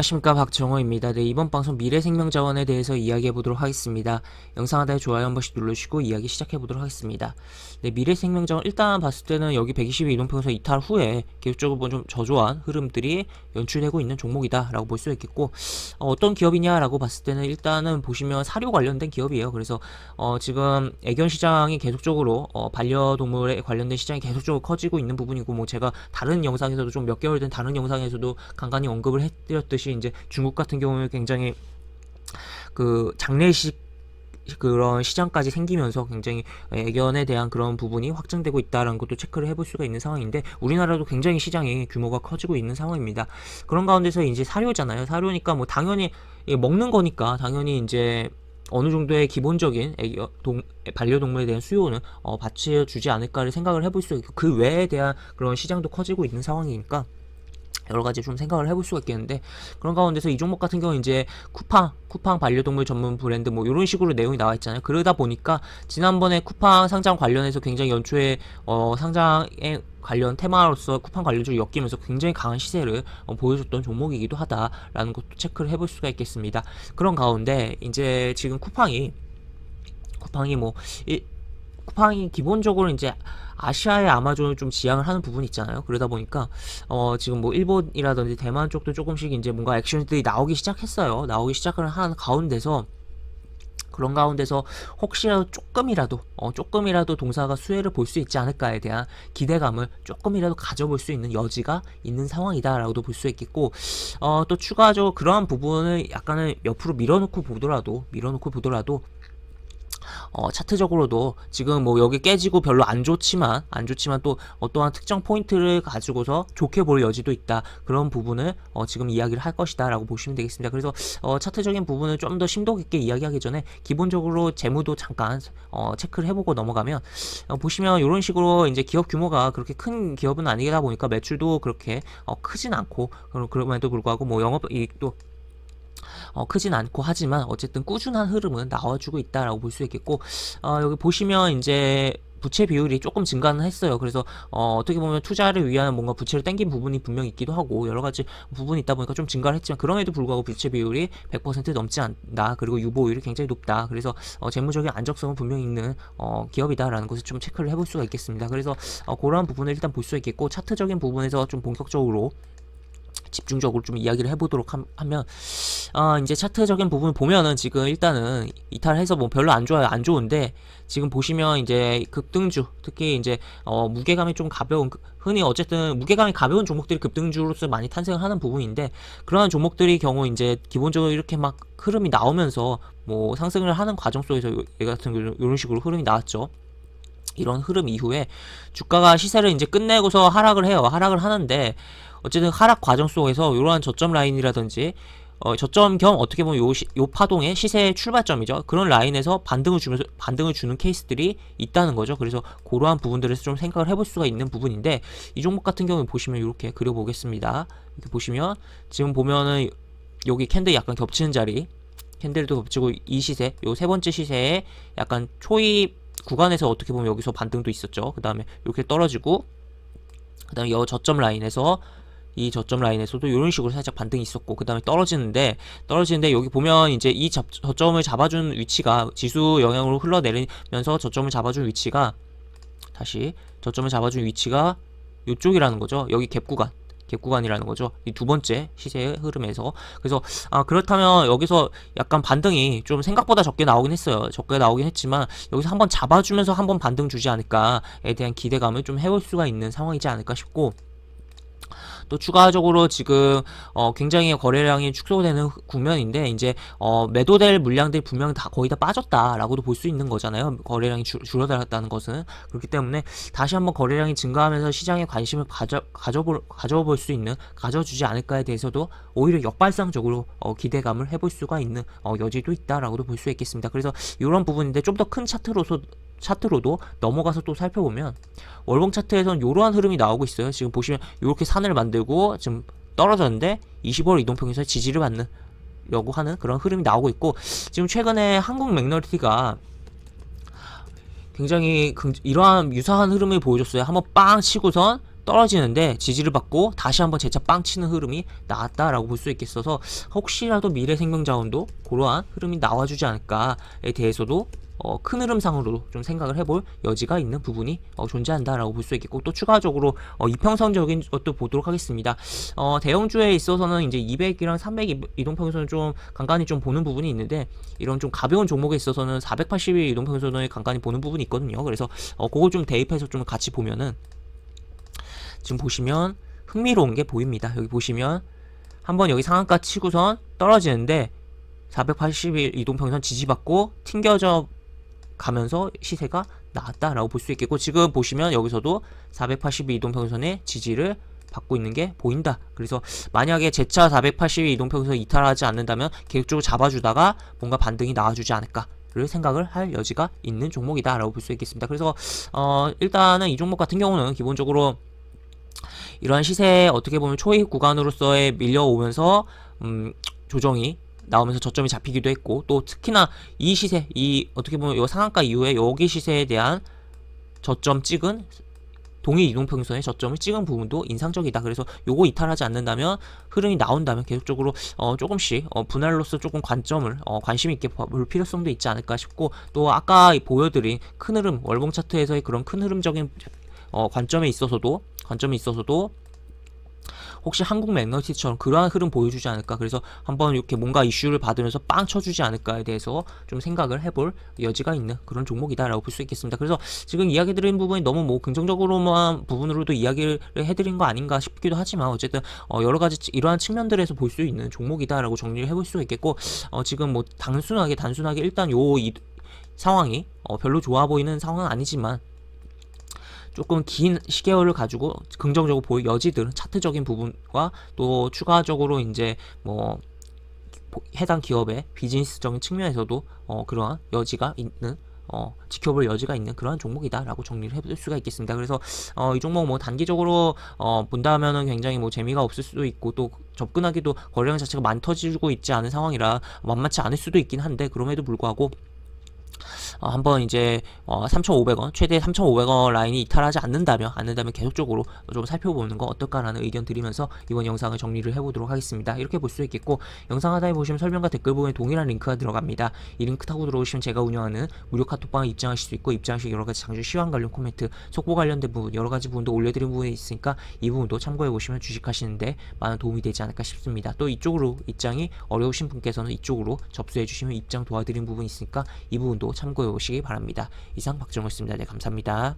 안녕하십니까, 박정호입니다. 네, 이번 방송 미래생명자원에 대해서 이야기해 보도록 하겠습니다. 영상 하단에 좋아요 한 번씩 눌러주시고 이야기 시작해 보도록 하겠습니다. 네, 미래생명자원 일단 봤을 때는 여기 120일 이동평에서 이탈 후에 계속적으로 좀 저조한 흐름들이 연출되고 있는 종목이다 라고 볼 수 있겠고, 어떤 기업이냐 라고 봤을 때는 일단은 보시면 사료 관련된 기업이에요. 그래서 지금 애견 시장이 계속적으로 반려동물에 관련된 시장이 계속적으로 커지고 있는 부분이고, 뭐 제가 다른 영상에서도 좀 몇 개월 된 다른 영상에서도 간간히 언급을 해드렸듯이, 이제 중국 같은 경우는 굉장히 그 장례식 그런 시장까지 생기면서 굉장히 애견에 대한 그런 부분이 확장되고 있다는 것도 체크를 해볼 수가 있는 상황인데, 우리나라도 굉장히 시장이 규모가 커지고 있는 상황입니다. 그런 가운데서 이제 사료잖아요. 사료니까 뭐 당연히 먹는 거니까 당연히 이제 어느 정도의 기본적인 반려동물에 대한 수요는 받쳐주지 않을까를 생각을 해볼 수 있고, 그 외에 대한 그런 시장도 커지고 있는 상황이니까 여러 가지 좀 생각을 해볼 수가 있겠는데, 그런 가운데서 이 종목 같은 경우 이제 쿠팡 반려동물 전문 브랜드 뭐 이런 식으로 내용이 나와 있잖아요. 그러다 보니까 지난번에 쿠팡 상장 관련해서 굉장히 연초에 상장에 관련 테마로서 쿠팡 관련주를 엮이면서 굉장히 강한 시세를 보여줬던 종목이기도 하다라는 것도 체크를 해볼 수가 있겠습니다. 그런 가운데 이제 지금 쿠팡이 기본적으로 이제 아시아의 아마존을 좀 지향을 하는 부분이 있잖아요. 그러다 보니까 지금 뭐 일본이라든지 대만 쪽도 조금씩 이제 뭔가 액션들이 나오기 시작했어요. 나오기 시작을 한 가운데서, 그런 가운데서 혹시라도 조금이라도 동사가 수혜를 볼 수 있지 않을까에 대한 기대감을 조금이라도 가져볼 수 있는 여지가 있는 상황이다라고도 볼 수 있겠고, 또 추가적으로 그러한 부분을 약간은 옆으로 밀어놓고 보더라도 차트적으로도 지금 뭐 여기 깨지고 별로 안 좋지만 또 어떠한 특정 포인트를 가지고서 좋게 볼 여지도 있다. 그런 부분을 지금 이야기를 할 것이다 라고 보시면 되겠습니다. 그래서 차트적인 부분을 좀 더 심도 깊게 이야기하기 전에 기본적으로 재무도 잠깐 체크를 해보고 넘어가면, 보시면 이런 식으로 이제 기업 규모가 그렇게 큰 기업은 아니다 보니까 매출도 그렇게 크진 않고, 그럼에도 불구하고 뭐 영업이익도 크진 않고 하지만 어쨌든 꾸준한 흐름은 나와주고 있다라고 볼 수 있겠고, 여기 보시면 이제 부채 비율이 조금 증가는 했어요. 그래서 어떻게 보면 투자를 위한 뭔가 부채를 땡긴 부분이 분명히 있기도 하고, 여러 가지 부분이 있다 보니까 좀 증가를 했지만, 그럼에도 불구하고 부채 비율이 100% 넘지 않다. 그리고 유보율이 굉장히 높다. 그래서 재무적인 안정성은 분명히 있는 기업이다라는 것을 좀 체크를 해볼 수가 있겠습니다. 그래서 그러한 부분을 일단 볼 수 있겠고, 차트적인 부분에서 좀 본격적으로 집중적으로 좀 이야기를 해보도록 하면, 이제 차트적인 부분 보면은 지금 일단은 이탈해서 뭐 별로 안 좋아요. 안 좋은데, 지금 보시면 이제 급등주, 특히 이제 무게감이 좀 가벼운, 흔히 어쨌든 무게감이 가벼운 종목들이 급등주로서 많이 탄생을 하는 부분인데, 그러한 종목들이 경우 이제 기본적으로 이렇게 막 흐름이 나오면서 뭐 상승을 하는 과정 속에서 얘 같은 경우 이런 식으로 흐름이 나왔죠. 이런 흐름 이후에 주가가 시세를 이제 끝내고서 하락을 해요. 하락을 하는데, 어쨌든 하락 과정 속에서 이러한 저점 라인이라든지 저점 겸 어떻게 보면 요 파동의 시세의 출발점이죠. 그런 라인에서 반등을 주는 케이스들이 있다는 거죠. 그래서 그러한 부분들에서 좀 생각을 해볼 수가 있는 부분인데, 이 종목 같은 경우는 보시면 이렇게 그려보겠습니다. 이렇게 보시면 지금 보면은 여기 캔들 약간 겹치는 자리, 캔들도 겹치고, 이 시세, 요 세 번째 시세에 약간 초입 구간에서 어떻게 보면 여기서 반등도 있었죠. 그 다음에 이렇게 떨어지고, 그 다음에 이 저점 라인에서도 이런 식으로 살짝 반등이 있었고, 그 다음에 떨어지는데 여기 보면 이제 이 저점을 잡아준 위치가, 지수 영향으로 흘러내리면서 저점을 잡아준 위치가 이쪽이라는 거죠. 여기 갭구간이라는 거죠. 이 두 번째 시세의 흐름에서. 그래서 그렇다면 여기서 약간 반등이 좀 생각보다 적게 나오긴 했어요. 적게 나오긴 했지만 여기서 한번 잡아주면서 한번 반등 주지 않을까에 대한 기대감을 좀 해볼 수가 있는 상황이지 않을까 싶고, 또 추가적으로 지금 굉장히 거래량이 축소되는 국면인데, 이제 매도될 물량들이 분명히 거의 다 빠졌다라고도 볼 수 있는 거잖아요. 거래량이 줄어들었다는 것은. 그렇기 때문에 다시 한번 거래량이 증가하면서 시장에 관심을 가져볼 수 있는, 가져주지 않을까에 대해서도 오히려 역발상적으로 기대감을 해볼 수가 있는 여지도 있다라고도 볼 수 있겠습니다. 그래서 이런 부분인데, 좀 더 큰 차트로도 넘어가서 또 살펴보면, 월봉 차트에선 이러한 흐름이 나오고 있어요. 지금 보시면 이렇게 산을 만들고 지금 떨어졌는데 25일 이동평균선 지지를 받으려고 하는 그런 흐름이 나오고 있고, 지금 최근에 한국 맥너리티가 굉장히 이러한 유사한 흐름을 보여줬어요. 한번 빵 치고선 떨어지는데 지지를 받고 다시 한번 재차 빵 치는 흐름이 나왔다라고 볼 수 있겠어서 혹시라도 미래생명자원도 그러한 흐름이 나와주지 않을까에 대해서도 큰 흐름상으로 좀 생각을 해볼 여지가 있는 부분이 존재한다라고 볼 수 있겠고, 또 추가적으로 이평선적인 것도 보도록 하겠습니다. 대형주에 있어서는 이제 200이랑 300 이동평선을 좀 간간히 좀 보는 부분이 있는데, 이런 좀 가벼운 종목에 있어서는 480일 이동평선을 간간히 보는 부분이 있거든요. 그래서 그걸 좀 대입해서 좀 같이 보면은 지금 보시면 흥미로운 게 보입니다. 여기 보시면 한번 여기 상한가 치고선 떨어지는데 480일 이동평선 지지받고 튕겨져 가면서 시세가 나왔다라고 볼 수 있겠고, 지금 보시면 여기서도 480일 이동평선의 지지를 받고 있는 게 보인다. 그래서 만약에 재차 480일 이동평선 이탈하지 않는다면 계속적으로 잡아주다가 뭔가 반등이 나와주지 않을까를 생각을 할 여지가 있는 종목이다 라고 볼 수 있겠습니다. 그래서 일단은 이 종목 같은 경우는 기본적으로 이러한 시세에 어떻게 보면 초입 구간으로서의 밀려오면서 조정이 나오면서 저점이 잡히기도 했고, 또 특히나 이 시세, 이 어떻게 보면 이 상한가 이후에 여기 시세에 대한 저점 찍은 동일 이동평선의 저점을 찍은 부분도 인상적이다. 그래서 요거 이탈하지 않는다면, 흐름이 나온다면 계속적으로 조금씩 분할로서 조금 관심 있게 볼 필요성도 있지 않을까 싶고, 또 아까 보여드린 큰 흐름 월봉 차트에서의 그런 큰 흐름적인 관점이 있어서도 혹시 한국 맥너티처럼 그러한 흐름 보여주지 않을까, 그래서 한번 이렇게 뭔가 이슈를 받으면서 빵 쳐주지 않을까에 대해서 좀 생각을 해볼 여지가 있는 그런 종목이다라고 볼 수 있겠습니다. 그래서 지금 이야기 드린 부분이 너무 뭐 긍정적으로만 부분으로도 이야기를 해드린 거 아닌가 싶기도 하지만, 어쨌든 여러가지 이러한 측면들에서 볼 수 있는 종목이다라고 정리를 해볼 수 있겠고, 지금 뭐 단순하게 일단 이 상황이 별로 좋아 보이는 상황은 아니지만, 조금 긴 시계열을 가지고 긍정적으로 보일 여지들은 차트적인 부분과 또 추가적으로 이제 뭐 해당 기업의 비즈니스적인 측면에서도 그러한 여지가 있는 지켜볼 여지가 있는 그러한 종목이다라고 정리를 해볼 수가 있겠습니다. 그래서 이 종목 뭐 단기적으로 본다면은 굉장히 뭐 재미가 없을 수도 있고, 또 접근하기도 거래량 자체가 많이 터지고 있지 않은 상황이라 만만치 않을 수도 있긴 한데, 그럼에도 불구하고 한번 이제 3,500원 최대 3,500원 라인이 이탈하지 않는다면 계속적으로 좀 살펴보는 거 어떨까라는 의견 드리면서 이번 영상을 정리를 해보도록 하겠습니다. 이렇게 볼 수 있겠고, 영상 하단에 보시면 설명과 댓글 부분에 동일한 링크가 들어갑니다. 이 링크 타고 들어오시면 제가 운영하는 무료 카톡방에 입장하실 수 있고, 입장하실 여러가지 장주 시황 관련 코멘트, 속보 관련된 부분 여러가지 부분도 올려드린 부분이 있으니까 이 부분도 참고해보시면 주식하시는데 많은 도움이 되지 않을까 싶습니다. 또 이쪽으로 입장이 어려우신 분께서는 이쪽으로 접수해주시면 입장 도와드린 부분이 있으니까 이 부분도 참고해 보시기 바랍니다. 이상 박정호였습니다. 네, 감사합니다.